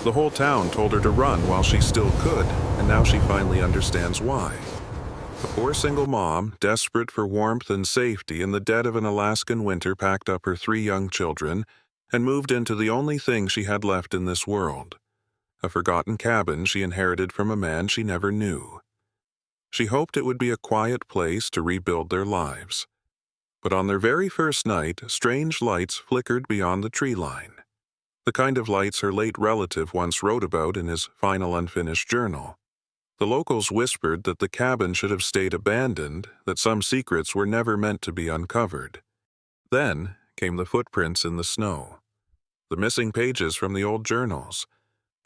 The whole town told her to run while she still could, and now she finally understands why. The poor single mom, desperate for warmth and safety in the dead of an Alaskan winter, packed up her 3 young children and moved into the only thing she had left in this world, a forgotten cabin she inherited from a man she never knew. She hoped it would be a quiet place to rebuild their lives. But on their very first night, strange lights flickered beyond the tree line. The kind of lights her late relative once wrote about in his final unfinished journal. The locals whispered that the cabin should have stayed abandoned, that some secrets were never meant to be uncovered. Then came the footprints in the snow, the missing pages from the old journals,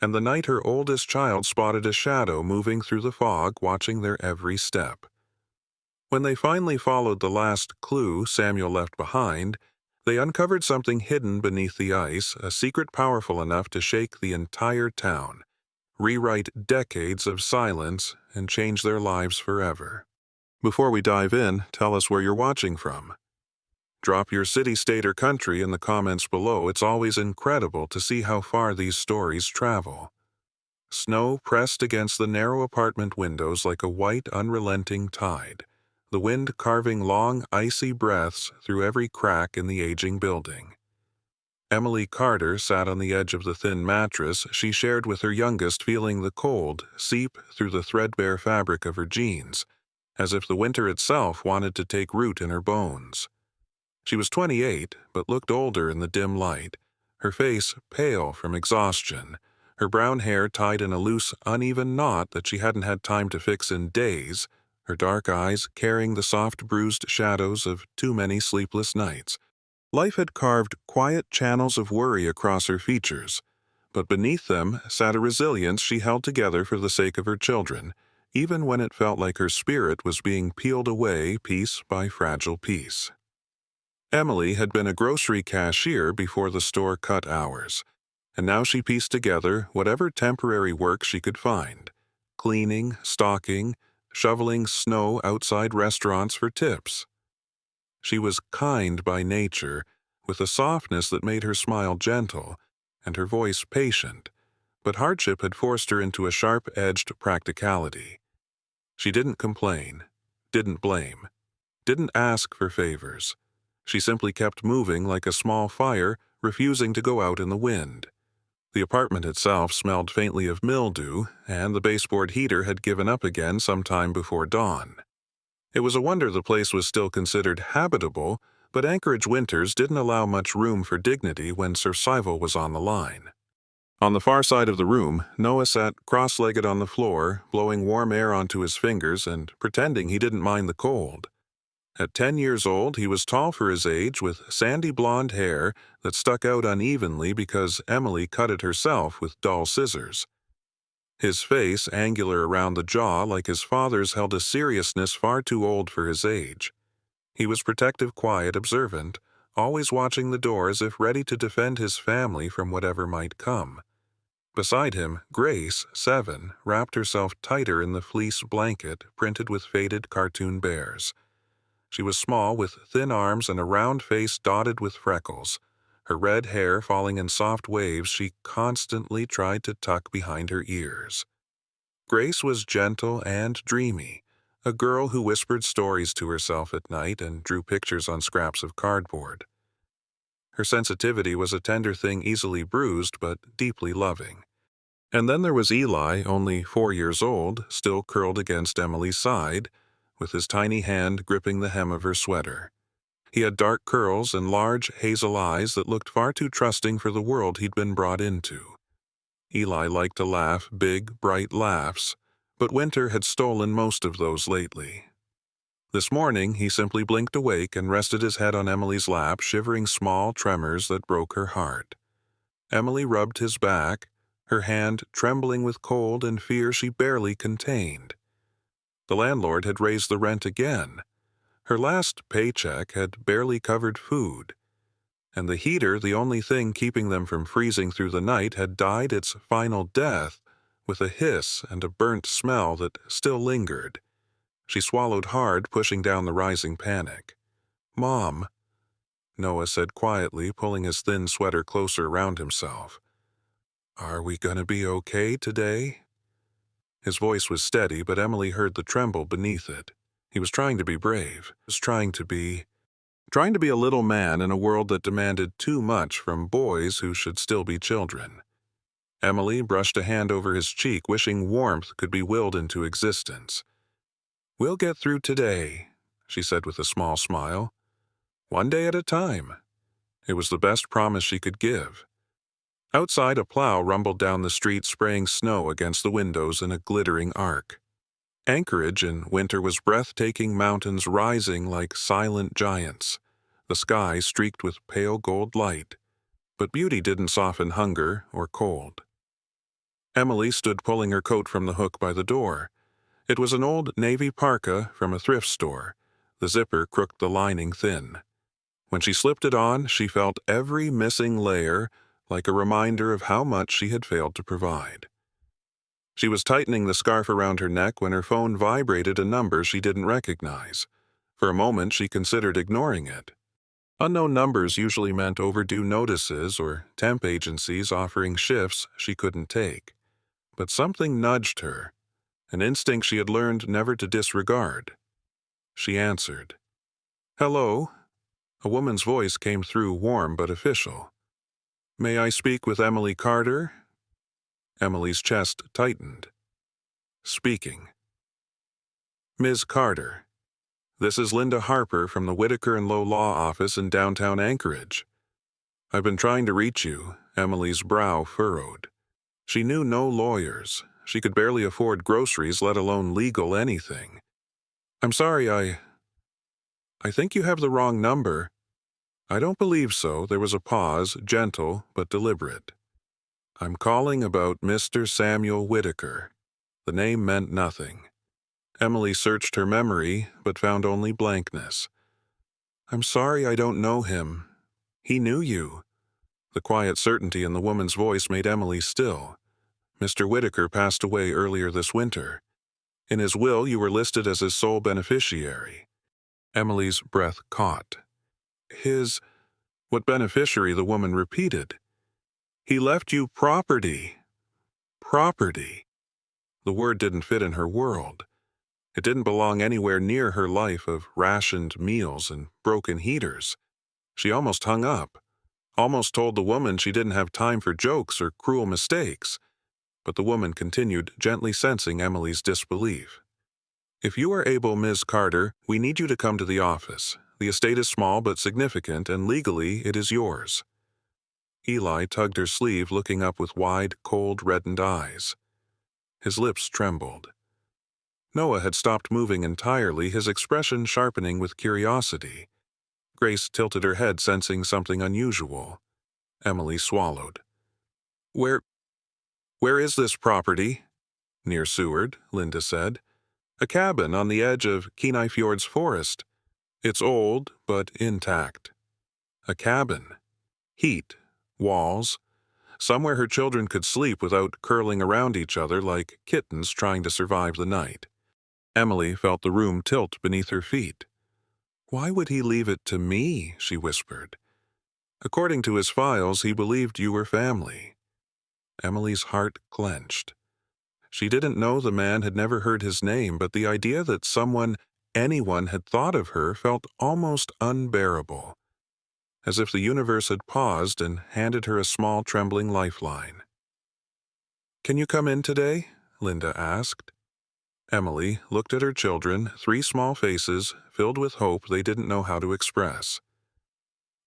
and the night her oldest child spotted a shadow moving through the fog, watching their every step. When they finally followed the last clue Samuel left behind, they uncovered something hidden beneath the ice, a secret powerful enough to shake the entire town, rewrite decades of silence, and change their lives forever. Before we dive in, tell us where you're watching from. Drop your city, state, or country in the comments below. It's always incredible to see how far these stories travel. Snow pressed against the narrow apartment windows like a white, unrelenting tide, the wind carving long, icy breaths through every crack in the aging building. Emily Carter sat on the edge of the thin mattress she shared with her youngest, feeling the cold seep through the threadbare fabric of her jeans, as if the winter itself wanted to take root in her bones. She was 28, but looked older in the dim light, her face pale from exhaustion, her brown hair tied in a loose, uneven knot that she hadn't had time to fix in days, her dark eyes carrying the soft, bruised shadows of too many sleepless nights. Life had carved quiet channels of worry across her features, but beneath them sat a resilience she held together for the sake of her children, even when it felt like her spirit was being peeled away piece by fragile piece. Emily had been a grocery cashier before the store cut hours, and now she pieced together whatever temporary work she could find: cleaning, stocking, shoveling snow outside restaurants for tips. She was kind by nature, with a softness that made her smile gentle and her voice patient, but hardship had forced her into a sharp-edged practicality. She didn't complain, didn't blame, didn't ask for favors. She simply kept moving like a small fire, refusing to go out in the wind. The apartment itself smelled faintly of mildew, and the baseboard heater had given up again some time before dawn. It was a wonder the place was still considered habitable, but Anchorage winters didn't allow much room for dignity when survival was on the line. On the far side of the room, Noah sat cross-legged on the floor, blowing warm air onto his fingers and pretending he didn't mind the cold. At 10 years old, he was tall for his age, with sandy blonde hair that stuck out unevenly because Emily cut it herself with dull scissors. His face, angular around the jaw like his father's, held a seriousness far too old for his age. He was protective, quiet, observant, always watching the door as if ready to defend his family from whatever might come. Beside him, Grace, 7, wrapped herself tighter in the fleece blanket printed with faded cartoon bears. She was small, with thin arms and a round face dotted with freckles. Her red hair falling in soft waves she constantly tried to tuck behind her ears. Grace was gentle and dreamy, a girl who whispered stories to herself at night and drew pictures on scraps of cardboard. Her sensitivity was a tender thing, easily bruised but deeply loving. And then there was Eli, only 4 years old, still curled against Emily's side, with his tiny hand gripping the hem of her sweater. He had dark curls and large hazel eyes that looked far too trusting for the world he'd been brought into. Eli liked to laugh big, bright laughs, but winter had stolen most of those lately. This morning, he simply blinked awake and rested his head on Emily's lap, shivering small tremors that broke her heart. Emily rubbed his back, her hand trembling with cold and fear she barely contained. The landlord had raised the rent again. Her last paycheck had barely covered food, and the heater, the only thing keeping them from freezing through the night, had died its final death with a hiss and a burnt smell that still lingered. She swallowed hard, pushing down the rising panic. "Mom," Noah said quietly, pulling his thin sweater closer around himself. Are we gonna be okay today? His voice was steady, but Emily heard the tremble beneath it. He was trying to be brave. He was trying to be a little man in a world that demanded too much from boys who should still be children. Emily brushed a hand over his cheek, wishing warmth could be willed into existence. "We'll get through today," she said with a small smile. "One day at a time." It was the best promise she could give. Outside, a plow rumbled down the street, spraying snow against the windows in a glittering arc. Anchorage in winter was breathtaking, mountains rising like silent giants, the sky streaked with pale gold light, but beauty didn't soften hunger or cold. Emily stood pulling her coat from the hook by the door. It was an old navy parka from a thrift store. The zipper crooked the lining thin. When she slipped it on, she felt every missing layer, like a reminder of how much she had failed to provide. She was tightening the scarf around her neck when her phone vibrated a number she didn't recognize. For a moment, she considered ignoring it. Unknown numbers usually meant overdue notices or temp agencies offering shifts she couldn't take. But something nudged her, an instinct she had learned never to disregard. She answered. "Hello." A woman's voice came through, warm but official. "May I speak with Emily Carter?" Emily's chest tightened. Speaking. "Ms. Carter, this is Linda Harper from the Whitaker and Low Law Office in downtown Anchorage. I've been trying to reach you." Emily's brow furrowed. She knew no lawyers. She could barely afford groceries, let alone legal anything. "I'm sorry, I think you have the wrong number." "I don't believe so." There was a pause, gentle but deliberate. "I'm calling about Mr. Samuel Whitaker." The name meant nothing. Emily searched her memory, but found only blankness. "I'm sorry, I don't know him." "He knew you." The quiet certainty in the woman's voice made Emily still. "Mr. Whitaker passed away earlier this winter. In his will, you were listed as his sole beneficiary." Emily's breath caught. What beneficiary?" the woman repeated. "He left you property." Property. The word didn't fit in her world. It didn't belong anywhere near her life of rationed meals and broken heaters. She almost hung up, almost told the woman she didn't have time for jokes or cruel mistakes. But the woman continued, gently sensing Emily's disbelief. "If you are able, Ms. Carter, we need you to come to the office. The estate is small but significant, and legally it is yours." Eli tugged her sleeve, looking up with wide, cold, reddened eyes. His lips trembled. Noah had stopped moving entirely, his expression sharpening with curiosity. Grace tilted her head, sensing something unusual. Emily swallowed. Where is this property?" "Near Seward," Linda said. "A cabin on the edge of Kenai Fjord's forest. It's old, but intact." A cabin. Heat. Walls. Somewhere her children could sleep without curling around each other like kittens trying to survive the night. Emily felt the room tilt beneath her feet. "Why would he leave it to me?" she whispered. "According to his files, he believed you were family." Emily's heart clenched. She didn't know the man, had never heard his name, but the idea that anyone had thought of her felt almost unbearable, as if the universe had paused and handed her a small, trembling lifeline. "Can you come in today?" Linda asked. Emily looked at her children, three small faces filled with hope they didn't know how to express.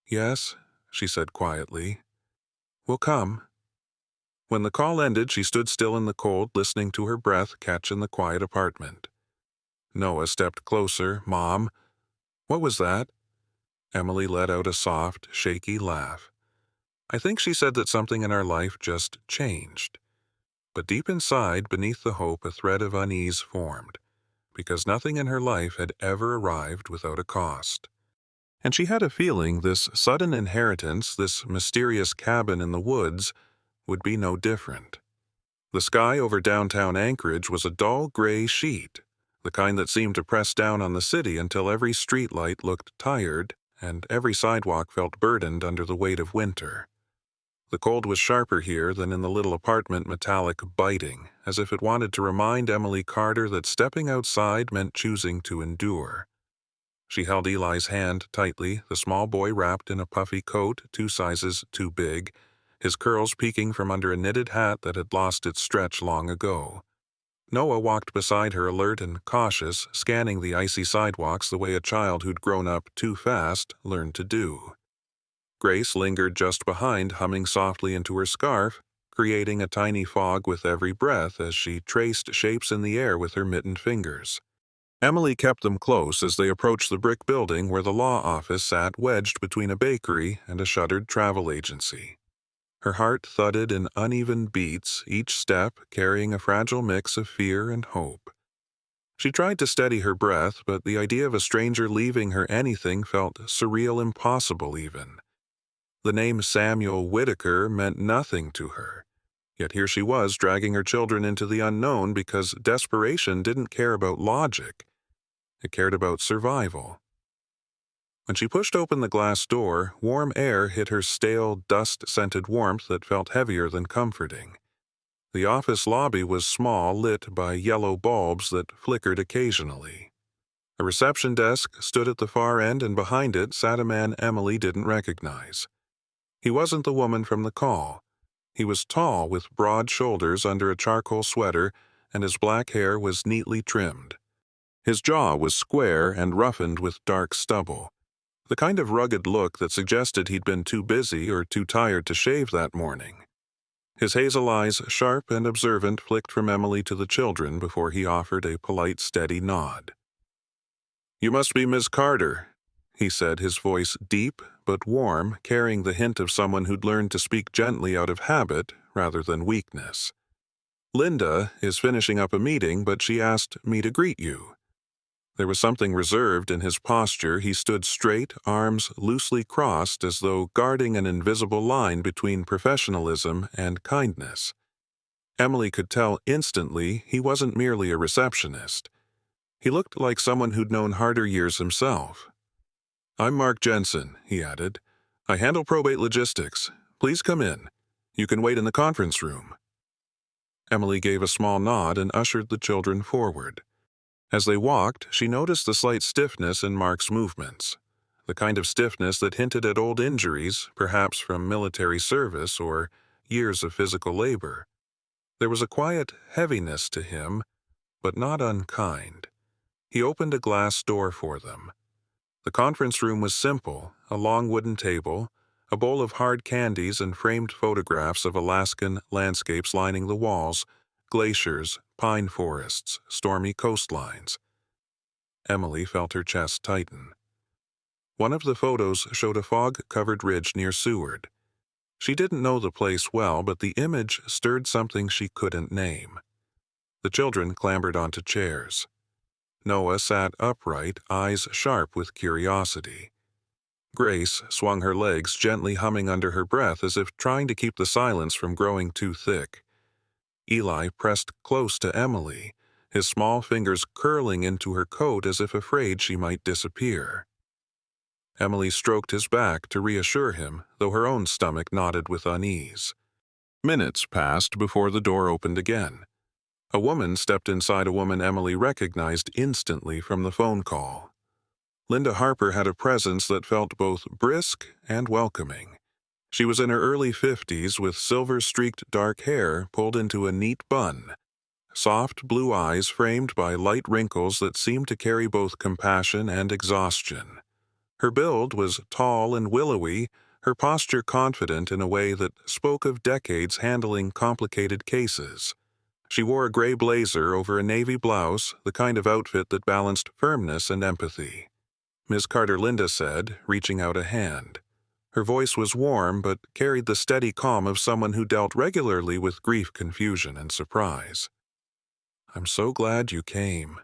"Yes," she said quietly. "We'll come." When the call ended, she stood still in the cold, listening to her breath catch in the quiet apartment. Noah stepped closer. "Mom." "What was that?" Emily let out a soft, shaky laugh. "I think she said that something in our life just changed." But deep inside, beneath the hope, a thread of unease formed, because nothing in her life had ever arrived without a cost. And she had a feeling this sudden inheritance, this mysterious cabin in the woods, would be no different. The sky over downtown Anchorage was a dull gray sheet, the kind that seemed to press down on the city until every streetlight looked tired and every sidewalk felt burdened under the weight of winter. The cold was sharper here than in the little apartment, metallic biting, as if it wanted to remind Emily Carter that stepping outside meant choosing to endure. She held Eli's hand tightly, the small boy wrapped in a puffy coat 2 sizes too big, his curls peeking from under a knitted hat that had lost its stretch long ago. Noah walked beside her, alert and cautious, scanning the icy sidewalks the way a child who'd grown up too fast learned to do. Grace lingered just behind, humming softly into her scarf, creating a tiny fog with every breath as she traced shapes in the air with her mittened fingers. Emily kept them close as they approached the brick building where the law office sat wedged between a bakery and a shuttered travel agency. Her heart thudded in uneven beats, each step carrying a fragile mix of fear and hope. She tried to steady her breath, but the idea of a stranger leaving her anything felt surreal, impossible even. The name Samuel Whitaker meant nothing to her, yet here she was dragging her children into the unknown because desperation didn't care about logic. It cared about survival. When she pushed open the glass door, warm air hit her stale, dust-scented warmth that felt heavier than comforting. The office lobby was small, lit by yellow bulbs that flickered occasionally. A reception desk stood at the far end, and behind it sat a man Emily didn't recognize. He wasn't the woman from the call. He was tall, with broad shoulders under a charcoal sweater, and his black hair was neatly trimmed. His jaw was square and roughened with dark stubble, the kind of rugged look that suggested he'd been too busy or too tired to shave that morning. His hazel eyes, sharp and observant, flicked from Emily to the children before he offered a polite, steady nod. "You must be Miss Carter," he said, his voice deep but warm, carrying the hint of someone who'd learned to speak gently out of habit rather than weakness. "Linda is finishing up a meeting, but she asked me to greet you." There was something reserved in his posture. He stood straight, arms loosely crossed, as though guarding an invisible line between professionalism and kindness. Emily could tell instantly he wasn't merely a receptionist. He looked like someone who'd known harder years himself. "I'm Mark Jensen," he added. "I handle probate logistics. Please come in. You can wait in the conference room." Emily gave a small nod and ushered the children forward. As they walked, she noticed the slight stiffness in Mark's movements, the kind of stiffness that hinted at old injuries, perhaps from military service or years of physical labor. There was a quiet heaviness to him, but not unkind. He opened a glass door for them. The conference room was simple, a long wooden table, a bowl of hard candies, and framed photographs of Alaskan landscapes lining the walls, glaciers, pine forests, stormy coastlines. Emily felt her chest tighten. One of the photos showed a fog-covered ridge near Seward. She didn't know the place well, but the image stirred something she couldn't name. The children clambered onto chairs. Noah sat upright, eyes sharp with curiosity. Grace swung her legs, gently humming under her breath as if trying to keep the silence from growing too thick. Eli pressed close to Emily, his small fingers curling into her coat as if afraid she might disappear. Emily stroked his back to reassure him, though her own stomach knotted with unease. Minutes passed before the door opened again. A woman stepped inside, a woman Emily recognized instantly from the phone call. Linda Harper had a presence that felt both brisk and welcoming. She was in her early 50s with silver-streaked dark hair pulled into a neat bun, soft blue eyes framed by light wrinkles that seemed to carry both compassion and exhaustion. Her build was tall and willowy, her posture confident in a way that spoke of decades handling complicated cases. She wore a gray blazer over a navy blouse, the kind of outfit that balanced firmness and empathy. "Miss Carter," Linda said, reaching out a hand. Her voice was warm, but carried the steady calm of someone who dealt regularly with grief, confusion, and surprise. "I'm so glad you came."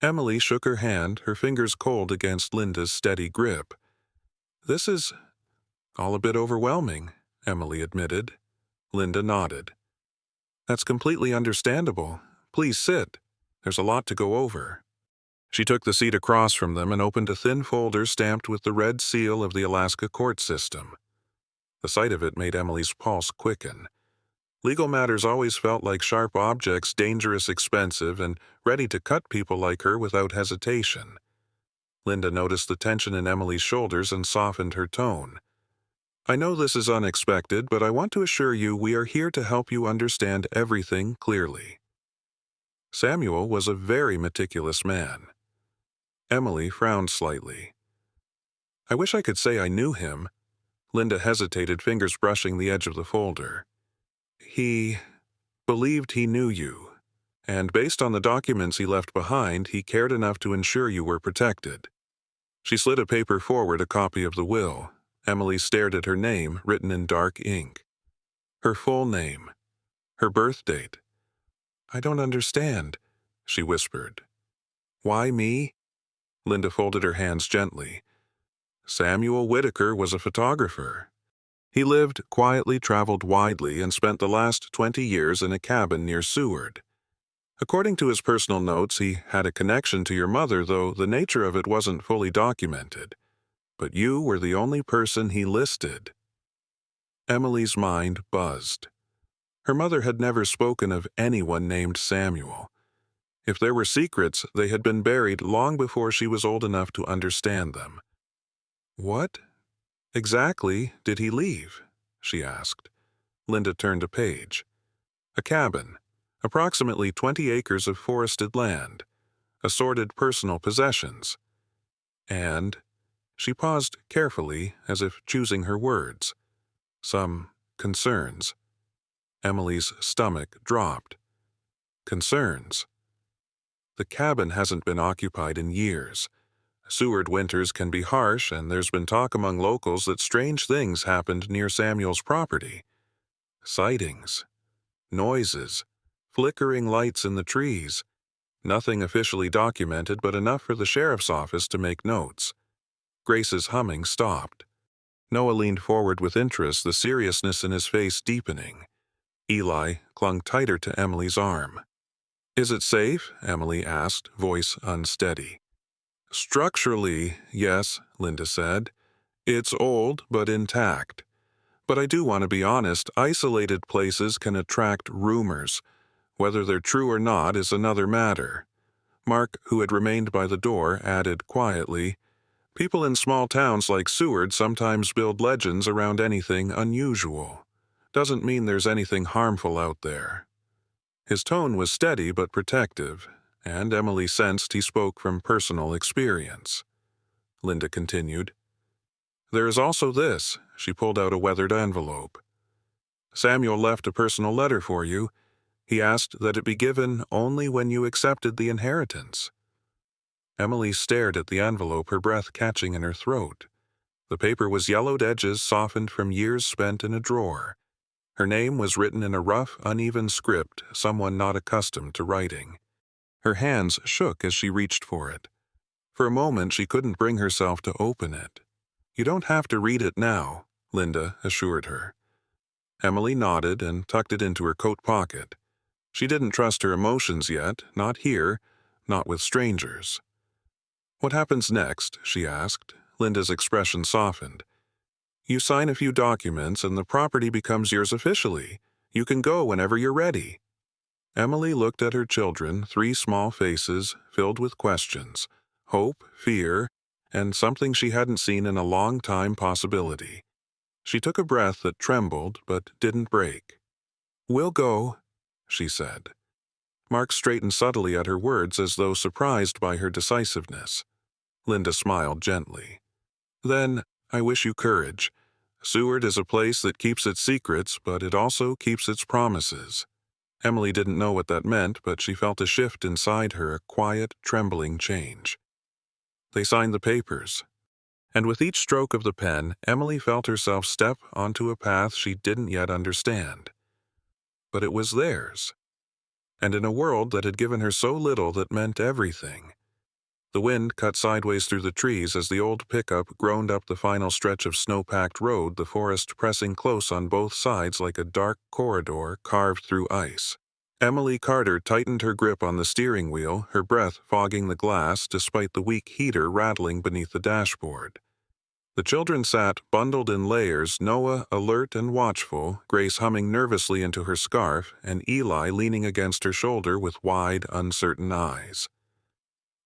Emily shook her hand, her fingers cold against Linda's steady grip. "This is all a bit overwhelming," Emily admitted. Linda nodded. "That's completely understandable. Please sit. There's a lot to go over." She took the seat across from them and opened a thin folder stamped with the red seal of the Alaska court system. The sight of it made Emily's pulse quicken. Legal matters always felt like sharp objects, dangerous, expensive, and ready to cut people like her without hesitation. Linda noticed the tension in Emily's shoulders and softened her tone. I know this is unexpected, but I want to assure you we are here to help you understand everything clearly. Samuel was a very meticulous man. Emily frowned slightly. I wish I could say I knew him. Linda hesitated, fingers brushing the edge of the folder. He believed he knew you, and based on the documents he left behind, he cared enough to ensure you were protected. She slid a paper forward, a copy of the will. Emily stared at her name, written in dark ink. Her full name. Her birth date. I don't understand, she whispered. Why me? Linda folded her hands gently. Samuel Whitaker was a photographer. He lived, quietly traveled widely, and spent the last 20 years in a cabin near Seward. According to his personal notes, he had a connection to your mother, though the nature of it wasn't fully documented. But you were the only person he listed. Emily's mind buzzed. Her mother had never spoken of anyone named Samuel. If there were secrets, they had been buried long before she was old enough to understand them. What exactly did he leave? She asked. Linda turned a page. A cabin, approximately 20 acres of forested land, assorted personal possessions. And she paused carefully, as if choosing her words. Some concerns. Emily's stomach dropped. Concerns. The cabin hasn't been occupied in years. Seward winters can be harsh, and there's been talk among locals that strange things happened near Samuel's property. Sightings. Noises. Flickering lights in the trees. Nothing officially documented, but enough for the sheriff's office to make notes. Grace's humming stopped. Noah leaned forward with interest, the seriousness in his face deepening. Eli clung tighter to Emily's arm. Is it safe? Emily asked, voice unsteady. Structurally, yes, Linda said. It's old, but intact. But I do want to be honest, isolated places can attract rumors. Whether they're true or not is another matter. Mark, who had remained by the door, added quietly, people in small towns like Seward sometimes build legends around anything unusual. Doesn't mean there's anything harmful out there. His tone was steady but protective, and Emily sensed he spoke from personal experience. Linda continued. There is also this. She pulled out a weathered envelope. Samuel left a personal letter for you. He asked that it be given only when you accepted the inheritance. Emily stared at the envelope, her breath catching in her throat. The paper was yellowed edges softened from years spent in a drawer. Her name was written in a rough, uneven script someone not accustomed to writing. Her hands shook as she reached for it. For a moment she couldn't bring herself to open it. You don't have to read it now, Linda assured her. Emily nodded and tucked it into her coat pocket. She didn't trust her emotions yet, not here, not with strangers. What happens next? She asked. Linda's expression softened. You sign a few documents and the property becomes yours officially. You can go whenever you're ready. Emily looked at her children, 3 small faces filled with questions, hope, fear, and something she hadn't seen in a long time possibility. She took a breath that trembled but didn't break. We'll go, she said. Mark straightened subtly at her words as though surprised by her decisiveness. Linda smiled gently. Then, I wish you courage. Seward is a place that keeps its secrets, but it also keeps its promises. Emily didn't know what that meant, but she felt a shift inside her, a quiet, trembling change. They signed the papers. And with each stroke of the pen, Emily felt herself step onto a path she didn't yet understand. But it was theirs. And in a world that had given her so little that meant everything. The wind cut sideways through the trees as the old pickup groaned up the final stretch of snow-packed road, the forest pressing close on both sides like a dark corridor carved through ice. Emily Carter tightened her grip on the steering wheel, her breath fogging the glass despite the weak heater rattling beneath the dashboard. The children sat bundled in layers, Noah alert and watchful, Grace humming nervously into her scarf, and Eli leaning against her shoulder with wide, uncertain eyes.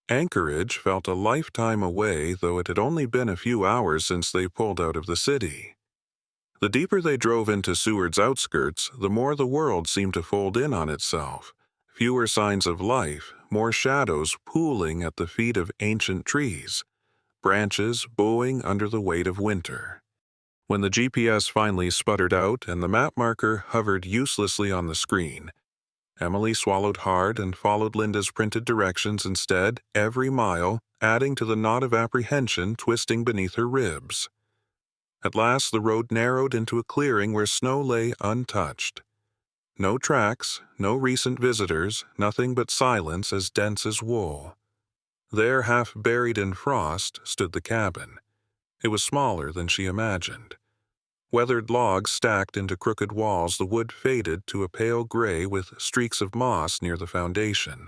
Anchorage felt a lifetime away, though it had only been a few hours since they pulled out of the city. The deeper they drove into Seward's outskirts, the more the world seemed to fold in on itself. Fewer signs of life, more shadows pooling at the feet of ancient trees, branches bowing under the weight of winter. When the GPS finally sputtered out and the map marker hovered uselessly on the screen, Emily swallowed hard and followed Linda's printed directions instead, every mile adding to the knot of apprehension twisting beneath her ribs. At last the road narrowed into a clearing where snow lay untouched. No tracks, no recent visitors, nothing but silence as dense as wool. There, half buried in frost, stood the cabin. It was smaller than she imagined. Weathered logs stacked into crooked walls, the wood faded to a pale gray with streaks of moss near the foundation.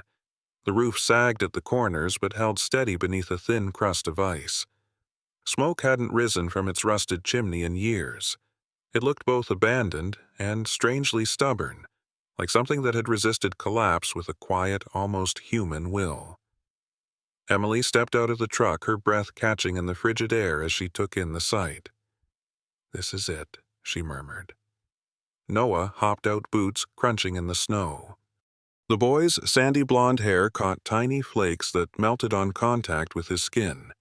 The roof sagged at the corners but held steady beneath a thin crust of ice. Smoke hadn't risen from its rusted chimney in years. It looked both abandoned and strangely stubborn, like something that had resisted collapse with a quiet, almost human will. Emily stepped out of the truck, her breath catching in the frigid air as she took in the sight. "This is it," she murmured. Noah hopped out, boots crunching in the snow. The boy's sandy blonde hair caught tiny flakes that melted on contact with his skin.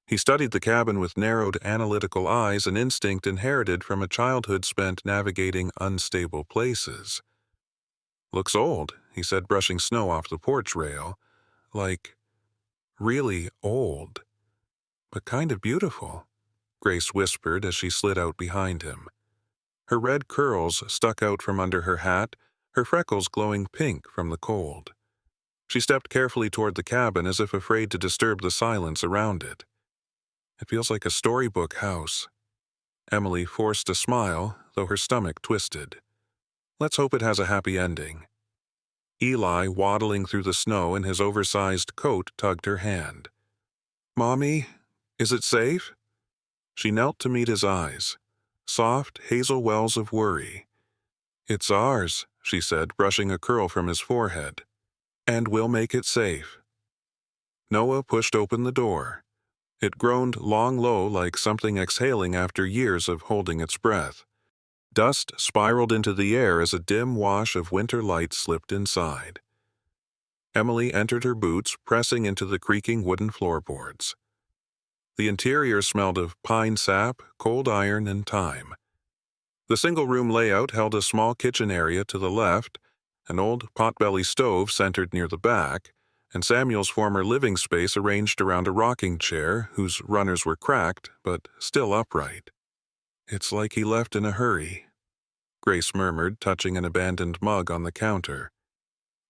He studied the cabin with narrowed, analytical eyes, an instinct inherited from a childhood spent navigating unstable places. "Looks old," he said, brushing snow off the porch rail. "Like, really old. But kind of beautiful," Grace whispered as she slid out behind him. Her red curls stuck out from under her hat, her freckles glowing pink from the cold. She stepped carefully toward the cabin as if afraid to disturb the silence around it. "It feels like a storybook house." Emily forced a smile, though her stomach twisted. "Let's hope it has a happy ending." Eli, waddling through the snow in his oversized coat, tugged her hand. "Mommy, is it safe?" She knelt to meet his eyes. Soft hazel wells of worry. "It's ours," she said, brushing a curl from his forehead. "And we'll make it safe." Noah pushed open the door. It groaned low like something exhaling after years of holding its breath. Dust spiraled into the air as a dim wash of winter light slipped inside. Emily entered her boots, pressing into the creaking wooden floorboards. The interior smelled of pine sap, cold iron, and thyme. The single-room layout held a small kitchen area to the left, an old potbelly stove centered near the back, and Samuel's former living space arranged around a rocking chair whose runners were cracked but still upright. "It's like he left in a hurry," Grace murmured, touching an abandoned mug on the counter.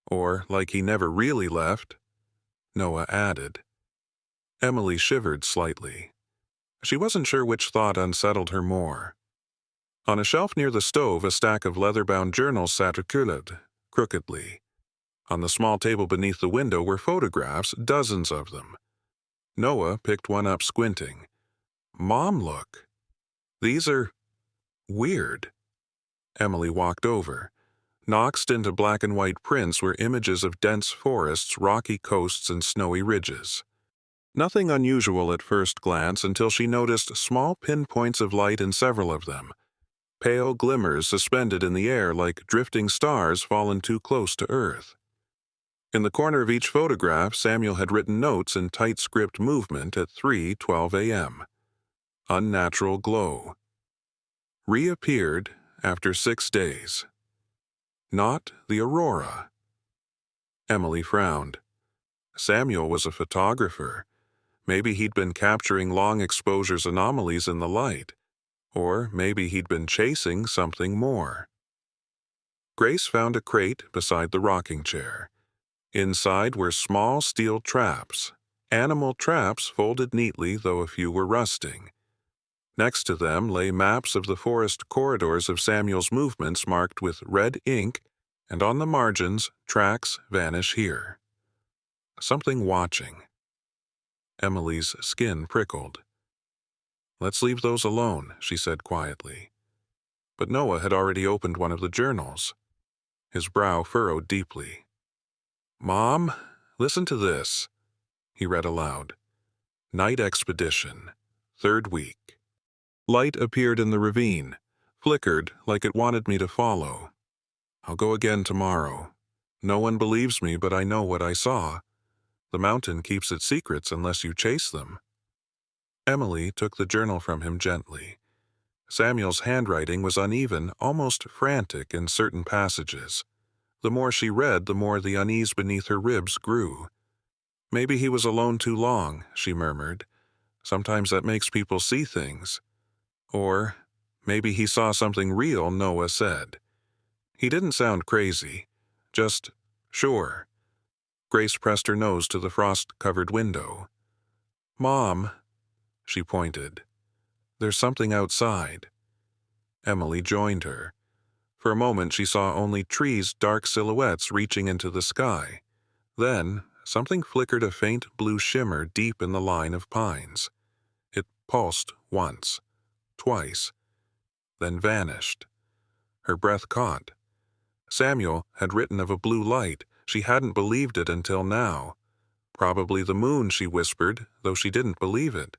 "Or like he never really left," Noah added. Emily shivered slightly. She wasn't sure which thought unsettled her more. On a shelf near the stove, a stack of leather-bound journals sat reculed, crookedly. On the small table beneath the window were photographs, dozens of them. Noah picked one up, squinting. "Mom, look. These are weird." Emily walked over. Notched into black and white prints were images of dense forests, rocky coasts, and snowy ridges. Nothing unusual at first glance until she noticed small pinpoints of light in several of them. Pale glimmers suspended in the air like drifting stars fallen too close to Earth. In the corner of each photograph, Samuel had written notes in tight script movement at 3:12 a.m. Unnatural glow. Reappeared after 6 days. Not the aurora. Emily frowned. Samuel was a photographer. Maybe he'd been capturing long exposures anomalies in the light. Or maybe he'd been chasing something more. Grace found a crate beside the rocking chair. Inside were small steel traps, animal traps folded neatly, though a few were rusting. Next to them lay maps of the forest corridors of Samuel's movements marked with red ink, and on the margins, tracks vanish here. Something watching. Emily's skin prickled. "Let's leave those alone," she said quietly. But Noah had already opened one of the journals. His brow furrowed deeply. "Mom, listen to this," he read aloud. "Night expedition, 3rd week. Light appeared in the ravine, flickered like it wanted me to follow. I'll go again tomorrow. No one believes me, but I know what I saw. The mountain keeps its secrets unless you chase them." Emily took the journal from him gently. Samuel's handwriting was uneven, almost frantic in certain passages. The more she read, the more the unease beneath her ribs grew. "Maybe he was alone too long," she murmured. "Sometimes that makes people see things." Or, maybe he saw something real, Noah said. He didn't sound crazy. Just, sure. Grace pressed her nose to the frost-covered window. "Mom," she pointed. "There's something outside." Emily joined her. For a moment she saw only trees' dark silhouettes reaching into the sky. Then, something flickered a faint blue shimmer deep in the line of pines. It pulsed once, twice, then vanished. Her breath caught. Samuel had written of a blue light. She hadn't believed it until now. "Probably the moon," she whispered, though she didn't believe it.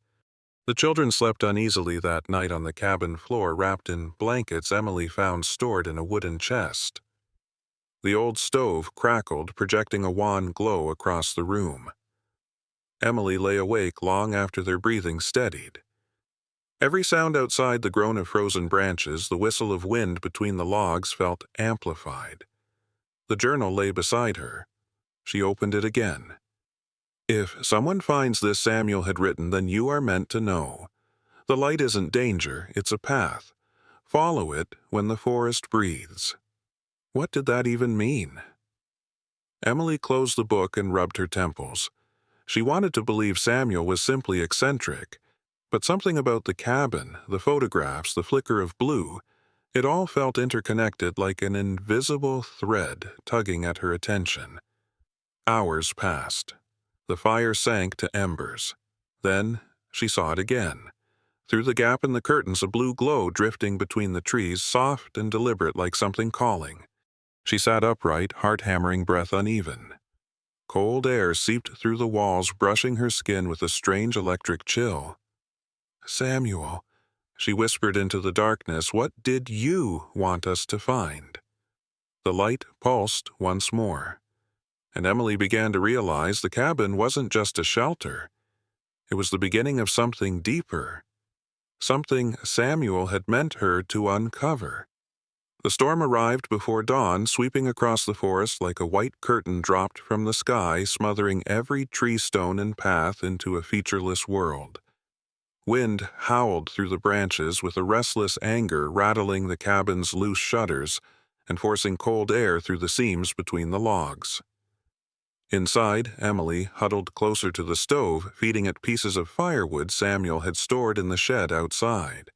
The children slept uneasily that night on the cabin floor, wrapped in blankets Emily found stored in a wooden chest. The old stove crackled, projecting a wan glow across the room. Emily lay awake long after their breathing steadied. Every sound outside, the groan of frozen branches, the whistle of wind between the logs, felt amplified. The journal lay beside her. She opened it again. "If someone finds this," Samuel had written, "then you are meant to know. The light isn't danger, it's a path. Follow it when the forest breathes." What did that even mean? Emily closed the book and rubbed her temples. She wanted to believe Samuel was simply eccentric, but something about the cabin, the photographs, the flicker of blue, it all felt interconnected, like an invisible thread tugging at her attention. Hours passed. The fire sank to embers. Then she saw it again. Through the gap in the curtains, a blue glow drifting between the trees, soft and deliberate, like something calling. She sat upright, heart-hammering, breath uneven. Cold air seeped through the walls, brushing her skin with a strange electric chill. "Samuel," she whispered into the darkness, "what did you want us to find?" The light pulsed once more, and Emily began to realize the cabin wasn't just a shelter. It was the beginning of something deeper, something Samuel had meant her to uncover. The storm arrived before dawn, sweeping across the forest like a white curtain dropped from the sky, smothering every tree, stone, and path into a featureless world. Wind howled through the branches with a restless anger, rattling the cabin's loose shutters and forcing cold air through the seams between the logs. Inside, Emily huddled closer to the stove, feeding it pieces of firewood Samuel had stored in the shed outside.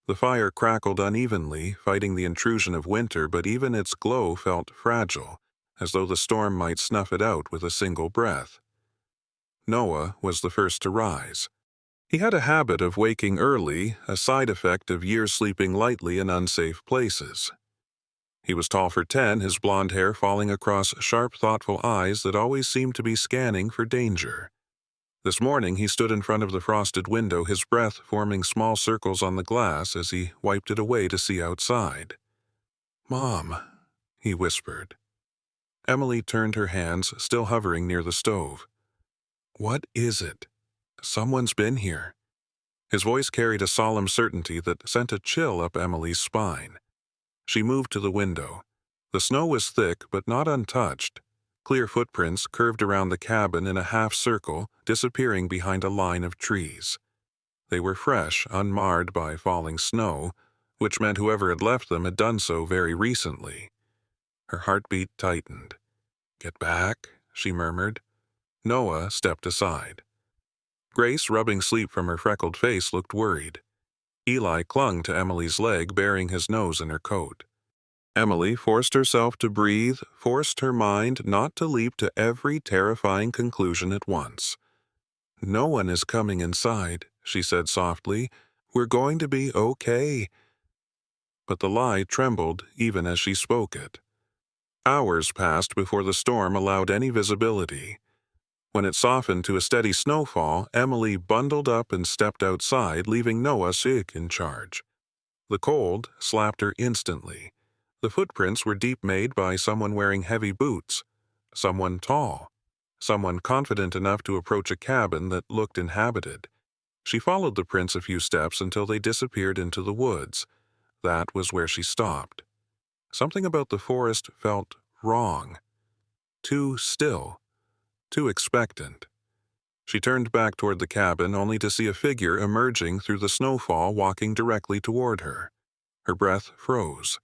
The fire crackled unevenly, fighting the intrusion of winter, but even its glow felt fragile, as though the storm might snuff it out with a single breath. Noah was the first to rise. He had a habit of waking early, a side effect of years sleeping lightly in unsafe places. He was tall for 10, his blonde hair falling across sharp, thoughtful eyes that always seemed to be scanning for danger. This morning he stood in front of the frosted window, his breath forming small circles on the glass as he wiped it away to see outside. "Mom," he whispered. Emily turned her hands, still hovering near the stove. "What is it? Someone's been here." His voice carried a solemn certainty that sent a chill up Emily's spine. She moved to the window. The snow was thick, but not untouched. Clear footprints curved around the cabin in a half circle, disappearing behind a line of trees. They were fresh, unmarred by falling snow, which meant whoever had left them had done so very recently. Her heartbeat tightened. "Get back," she murmured. Noah stepped aside. Grace, rubbing sleep from her freckled face, looked worried. Eli clung to Emily's leg, burying his nose in her coat. Emily forced herself to breathe, forced her mind not to leap to every terrifying conclusion at once. "No one is coming inside," she said softly. We're going to be okay." But the lie trembled even as she spoke it. Hours passed before the storm allowed any visibility. When it softened to a steady snowfall, Emily bundled up and stepped outside, leaving Noah sick in charge. The cold slapped her instantly. The footprints were deep, made by someone wearing heavy boots, someone tall, someone confident enough to approach a cabin that looked inhabited. She followed the prints a few steps until they disappeared into the woods. That was where she stopped. Something about the forest felt wrong. Too still. Too expectant. She turned back toward the cabin only to see a figure emerging through the snowfall walking directly toward her. Her breath froze.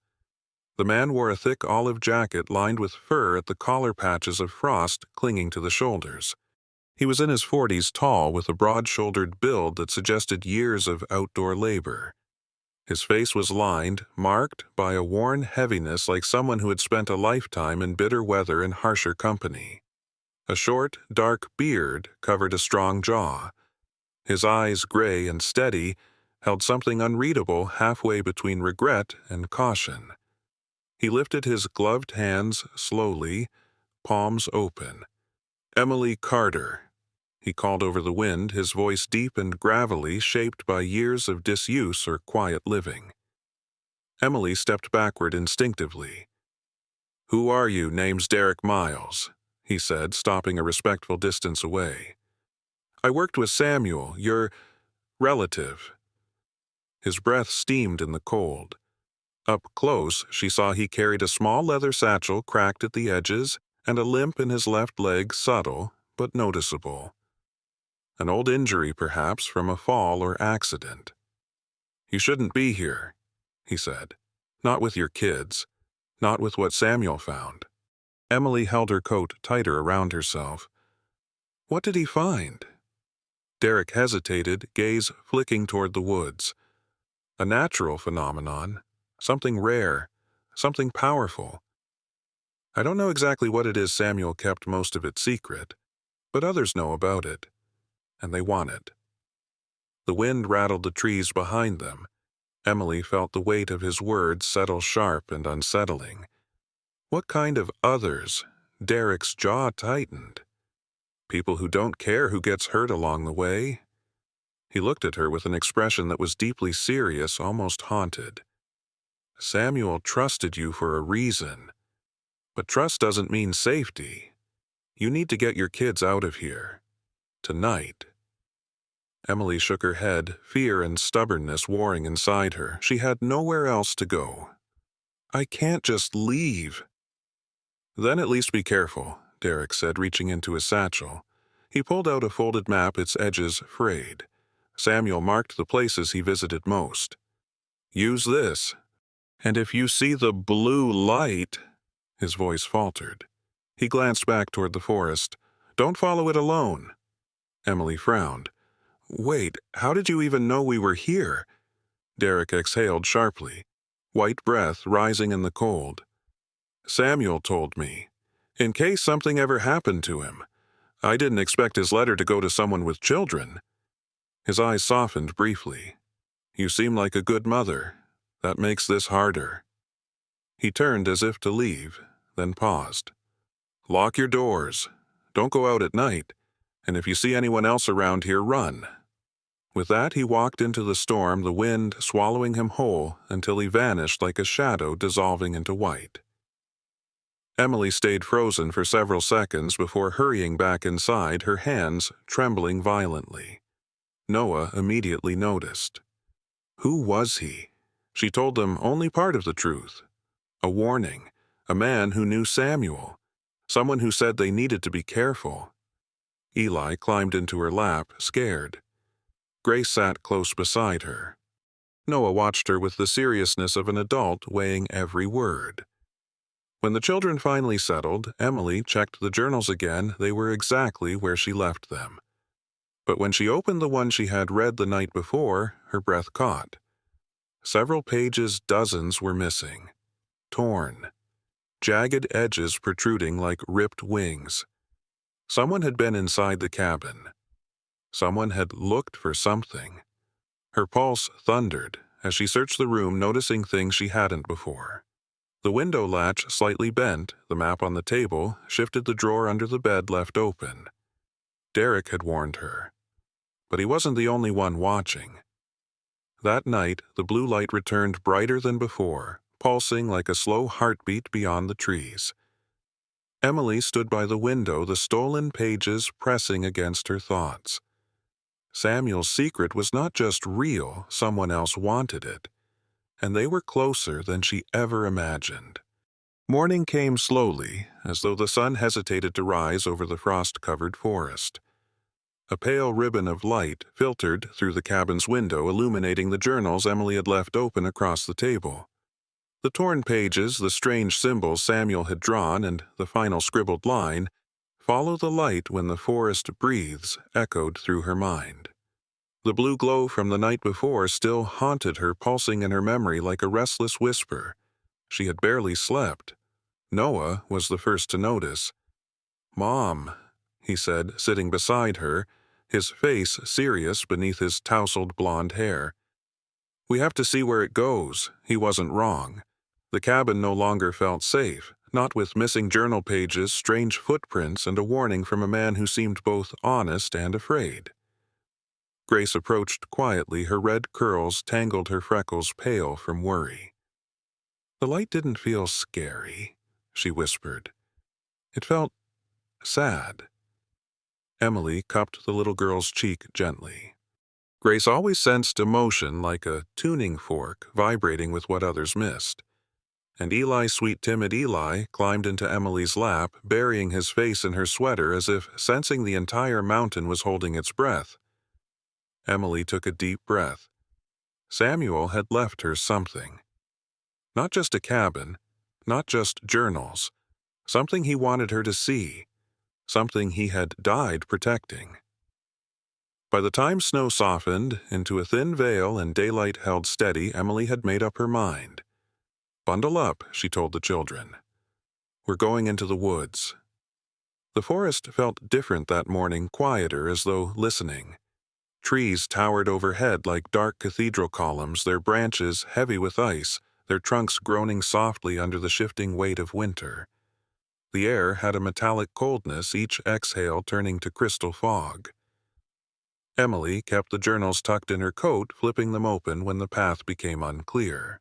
The man wore a thick olive jacket lined with fur at the collar patches of frost clinging to the shoulders. He was in his 40s, tall, with a broad-shouldered build that suggested years of outdoor labor. His face was lined, marked by a worn heaviness like someone who had spent a lifetime in bitter weather and harsher company. A short, dark beard covered a strong jaw. His eyes, gray and steady, held something unreadable halfway between regret and caution. He lifted his gloved hands slowly, palms open. "Emily Carter," he called over the wind, his voice deep and gravelly, shaped by years of disuse or quiet living. Emily stepped backward instinctively. "Who are you? Name's Derek Miles," he said, stopping a respectful distance away. "I worked with Samuel, your relative." His breath steamed in the cold. Up close, she saw he carried a small leather satchel cracked at the edges and a limp in his left leg, subtle but noticeable. An old injury, perhaps, from a fall or accident. "You shouldn't be here," he said. "Not with your kids. Not with what Samuel found." Emily held her coat tighter around herself. "What did he find?" Derek hesitated, gaze flicking toward the woods. "A natural phenomenon. Something rare. Something powerful. I don't know exactly what it is. Samuel kept most of it secret, but others know about it, and they want it." The wind rattled the trees behind them. Emily felt the weight of his words settle sharp and unsettling. What kind of others? Derek's jaw tightened. People who don't care who gets hurt along the way? He looked at her with an expression that was deeply serious, almost haunted. "Samuel trusted you for a reason. But trust doesn't mean safety. You need to get your kids out of here. Tonight." Emily shook her head, fear and stubbornness warring inside her. She had nowhere else to go. "I can't just leave." "Then at least be careful," Derek said, reaching into his satchel. He pulled out a folded map, its edges frayed. Samuel marked the places he visited most. "Use this. And if you see the blue light—" His voice faltered. He glanced back toward the forest. "Don't follow it alone." Emily frowned. "Wait, how did you even know we were here?" Derek exhaled sharply, white breath rising in the cold. "Samuel told me. In case something ever happened to him. I didn't expect his letter to go to someone with children." His eyes softened briefly. "You seem like a good mother. That makes this harder." He turned as if to leave, then paused. "Lock your doors. Don't go out at night. And if you see anyone else around here, run." With that, he walked into the storm, the wind swallowing him whole until he vanished like a shadow dissolving into white. Emily stayed frozen for several seconds before hurrying back inside, her hands trembling violently. Noah immediately noticed. Who was he? She told them only part of the truth. A warning. A man who knew Samuel. Someone who said they needed to be careful. Eli climbed into her lap, scared. Grace sat close beside her. Noah watched her with the seriousness of an adult weighing every word. When the children finally settled, Emily checked the journals again. They were exactly where she left them. But when she opened the one she had read the night before, her breath caught. Several pages, dozens were missing. Torn. Jagged edges protruding like ripped wings. Someone had been inside the cabin. Someone had looked for something. Her pulse thundered as she searched the room, noticing things she hadn't before. The window latch slightly bent, the map on the table shifted, the drawer under the bed left open. Derek had warned her. But he wasn't the only one watching. That night, the blue light returned brighter than before, pulsing like a slow heartbeat beyond the trees. Emily stood by the window, the stolen pages pressing against her thoughts. Samuel's secret was not just real, someone else wanted it. And they were closer than she ever imagined. Morning came slowly, as though the sun hesitated to rise over the frost-covered forest. A pale ribbon of light filtered through the cabin's window, illuminating the journals Emily had left open across the table. The torn pages, the strange symbols Samuel had drawn, and the final scribbled line, "Follow the light when the forest breathes," echoed through her mind. The blue glow from the night before still haunted her, pulsing in her memory like a restless whisper. She had barely slept. Noah was the first to notice. "Mom," he said, sitting beside her, his face serious beneath his tousled blonde hair. "We have to see where it goes." He wasn't wrong. The cabin no longer felt safe, not with missing journal pages, strange footprints, and a warning from a man who seemed both honest and afraid. Grace approached quietly, her red curls tangled, her freckles pale from worry. "The light didn't feel scary," she whispered. "It felt sad." Emily cupped the little girl's cheek gently. Grace always sensed emotion like a tuning fork vibrating with what others missed. And Eli, sweet timid Eli, climbed into Emily's lap, burying his face in her sweater as if sensing the entire mountain was holding its breath. Emily took a deep breath. Samuel had left her something. Not just a cabin, not just journals. Something he wanted her to see. Something he had died protecting. By the time snow softened into a thin veil and daylight held steady, Emily had made up her mind. "Bundle up," she told the children. "We're going into the woods." The forest felt different that morning, quieter, as though listening. Trees towered overhead like dark cathedral columns, their branches heavy with ice, their trunks groaning softly under the shifting weight of winter. The air had a metallic coldness, each exhale turning to crystal fog. Emily kept the journals tucked in her coat, flipping them open when the path became unclear.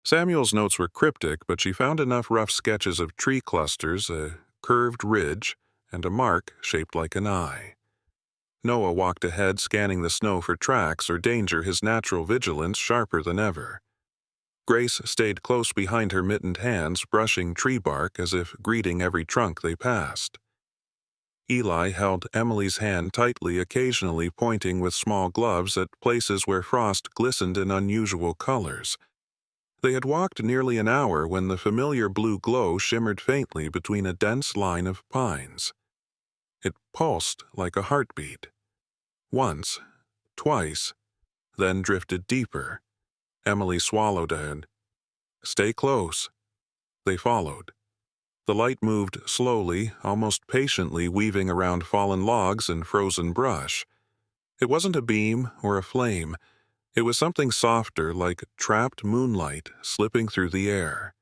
Samuel's notes were cryptic, but she found enough rough sketches of tree clusters, a curved ridge, and a mark shaped like an eye. Noah walked ahead, scanning the snow for tracks or danger, his natural vigilance sharper than ever. Grace stayed close behind, her mittened hands brushing tree bark as if greeting every trunk they passed. Eli held Emily's hand tightly, occasionally pointing with small gloves at places where frost glistened in unusual colors. They had walked nearly an hour when the familiar blue glow shimmered faintly between a dense line of pines. It pulsed like a heartbeat. Once, twice, then drifted deeper. Emily swallowed and, "Stay close." They followed. The light moved slowly, almost patiently, weaving around fallen logs and frozen brush. It wasn't a beam or a flame. It was something softer, like trapped moonlight slipping through the air.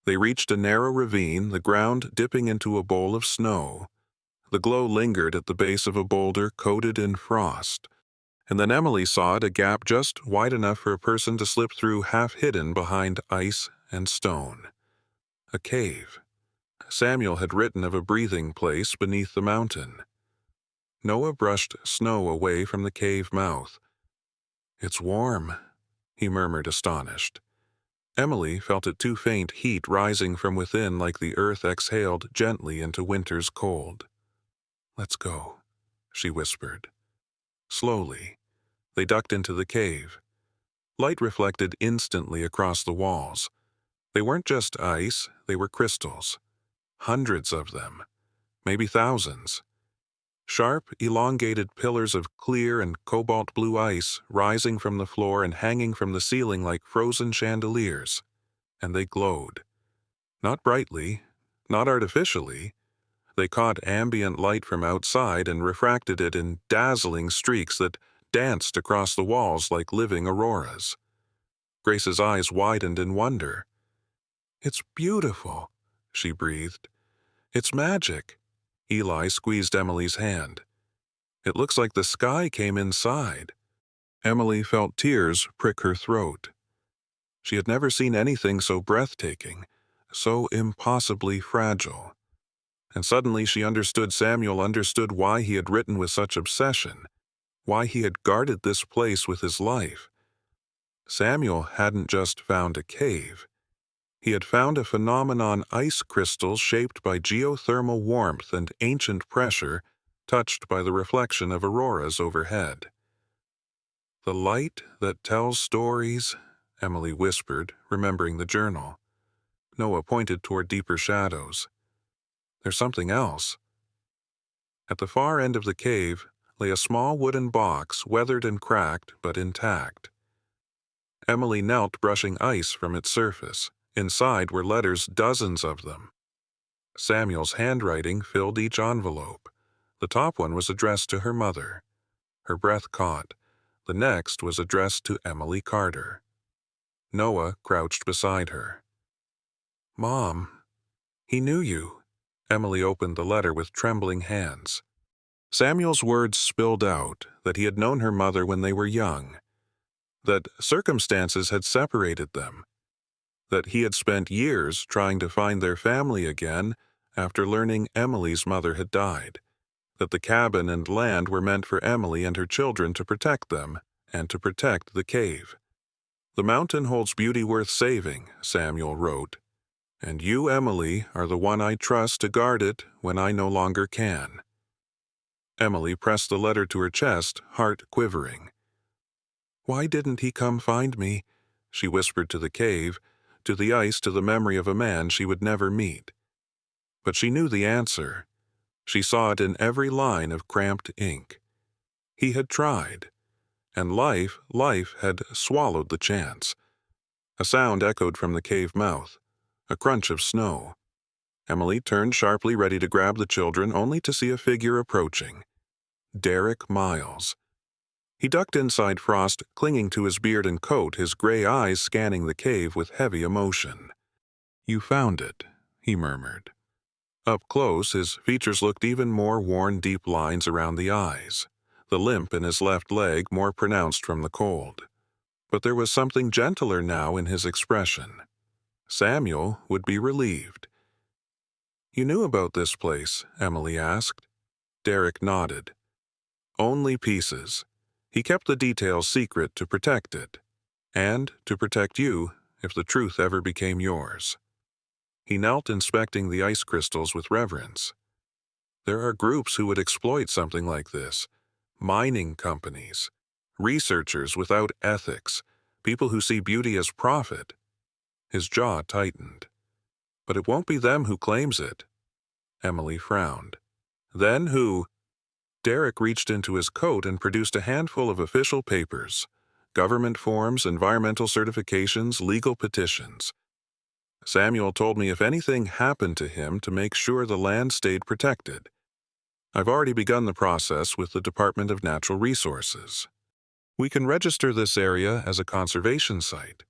They reached a narrow ravine, the ground dipping into a bowl of snow. The glow lingered at the base of a boulder coated in frost. And then Emily saw it, a gap just wide enough for a person to slip through, half hidden behind ice and stone. A cave. Samuel had written of a breathing place beneath the mountain. Noah brushed snow away from the cave mouth. "It's warm," he murmured, astonished. Emily felt it too faint, heat rising from within like the earth exhaled gently into winter's cold. "Let's go," she whispered. Slowly, they ducked into the cave. Light reflected instantly across the walls. They weren't just ice, they were crystals. Hundreds of them, maybe thousands. Sharp, elongated pillars of clear and cobalt blue ice rising from the floor and hanging from the ceiling like frozen chandeliers. And they glowed. Not brightly, not artificially. They caught ambient light from outside and refracted it in dazzling streaks that danced across the walls like living auroras. Grace's eyes widened in wonder. "It's beautiful," she breathed. "It's magic." Eli squeezed Emily's hand. "It looks like the sky came inside." Emily felt tears prick her throat. She had never seen anything so breathtaking, so impossibly fragile. And suddenly she understood Samuel understood why he had written with such obsession, why he had guarded this place with his life. Samuel hadn't just found a cave. He had found a phenomenon: ice crystals shaped by geothermal warmth and ancient pressure, touched by the reflection of auroras overhead. "The light that tells stories," Emily whispered, remembering the journal. Noah pointed toward deeper shadows. "There's something else." At the far end of the cave lay a small wooden box, weathered and cracked, but intact. Emily knelt, brushing ice from its surface. Inside were letters, dozens of them. Samuel's handwriting filled each envelope. The top one was addressed to her mother. Her breath caught. The next was addressed to Emily Carter. Noah crouched beside her. "Mom, he knew you." Emily opened the letter with trembling hands. Samuel's words spilled out that he had known her mother when they were young, that circumstances had separated them, that he had spent years trying to find their family again after learning Emily's mother had died, that the cabin and land were meant for Emily and her children to protect them and to protect the cave. "The mountain holds beauty worth saving," Samuel wrote, "and you, Emily, are the one I trust to guard it when I no longer can." Emily pressed the letter to her chest, heart quivering. "Why didn't he come find me?" she whispered to the cave, to the ice, to the memory of a man she would never meet. But she knew the answer. She saw it in every line of cramped ink. He had tried, and life had swallowed the chance. A sound echoed from the cave mouth, a crunch of snow. Emily turned sharply, ready to grab the children, only to see a figure approaching. Derek Miles. He ducked inside frost, clinging to his beard and coat, his gray eyes scanning the cave with heavy emotion. "You found it," he murmured. Up close, his features looked even more worn, deep lines around the eyes, the limp in his left leg more pronounced from the cold. But there was something gentler now in his expression. Samuel would be relieved. "You knew about this place?" Emily asked. Derek nodded. "Only pieces. He kept the details secret to protect it, and to protect you if the truth ever became yours." He knelt, inspecting the ice crystals with reverence. "There are groups who would exploit something like this. Mining companies, researchers without ethics, people who see beauty as profit." His jaw tightened. "But it won't be them who claims it." Emily frowned. "Then who?" Derek reached into his coat and produced a handful of official papers: government forms, environmental certifications, legal petitions. "Samuel told me if anything happened to him to make sure the land stayed protected. I've already begun the process with the Department of Natural Resources. We can register this area as a conservation site."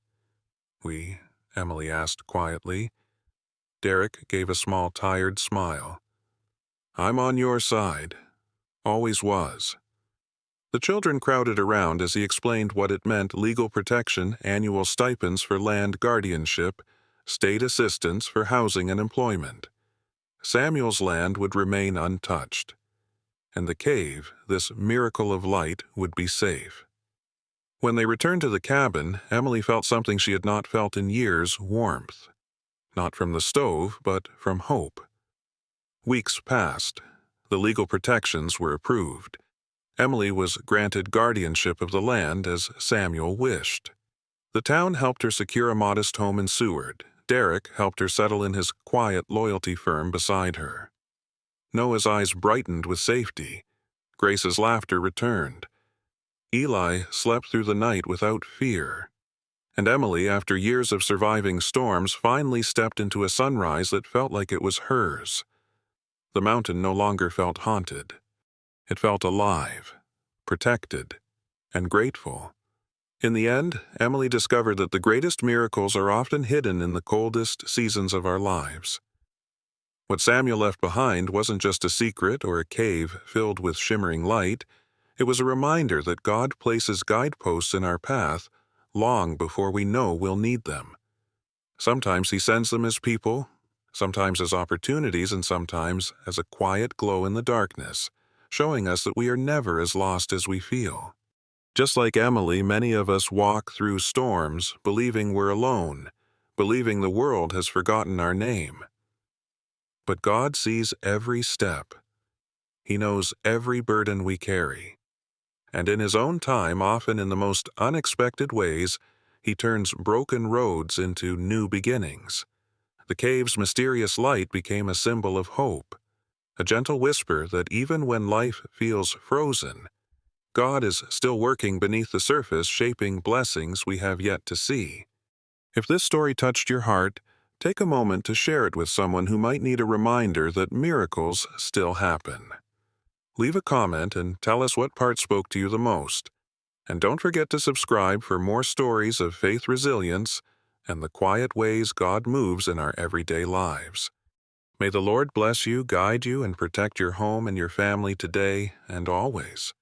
Emily asked quietly. Derek gave a small, tired smile. "I'm on your side. Always was." The children crowded around as he explained what it meant: legal protection, annual stipends for land guardianship, state assistance for housing and employment. Samuel's land would remain untouched, and the cave, this miracle of light, would be safe. When they returned to the cabin, Emily felt something she had not felt in years: warmth. Not from the stove, but from hope. Weeks passed. The legal protections were approved. Emily was granted guardianship of the land as Samuel wished. The town helped her secure a modest home in Seward. Derek helped her settle in his quiet loyalty firm beside her. Noah's eyes brightened with safety. Grace's laughter returned. Eli slept through the night without fear. And Emily, after years of surviving storms, finally stepped into a sunrise that felt like it was hers. The mountain no longer felt haunted. It felt alive, protected. and grateful. In the end, Emily discovered that the greatest miracles are often hidden in the coldest seasons of our lives. What Samuel left behind wasn't just a secret or a cave filled with shimmering light. It was a reminder that God places guideposts in our path long before we know we'll need them. Sometimes He sends them as people, sometimes as opportunities, and sometimes as a quiet glow in the darkness, showing us that we are never as lost as we feel. Just like Emily, many of us walk through storms believing we're alone, believing the world has forgotten our name. But God sees every step. He knows every burden we carry. And in His own time, often in the most unexpected ways, He turns broken roads into new beginnings. The cave's mysterious light became a symbol of hope, a gentle whisper that even when life feels frozen, God is still working beneath the surface, shaping blessings we have yet to see. If this story touched your heart, take a moment to share it with someone who might need a reminder that miracles still happen. Leave a comment and tell us what part spoke to you the most. And don't forget to subscribe for more stories of faith resilience and the quiet ways God moves in our everyday lives. May the Lord bless you, guide you, and protect your home and your family today and always.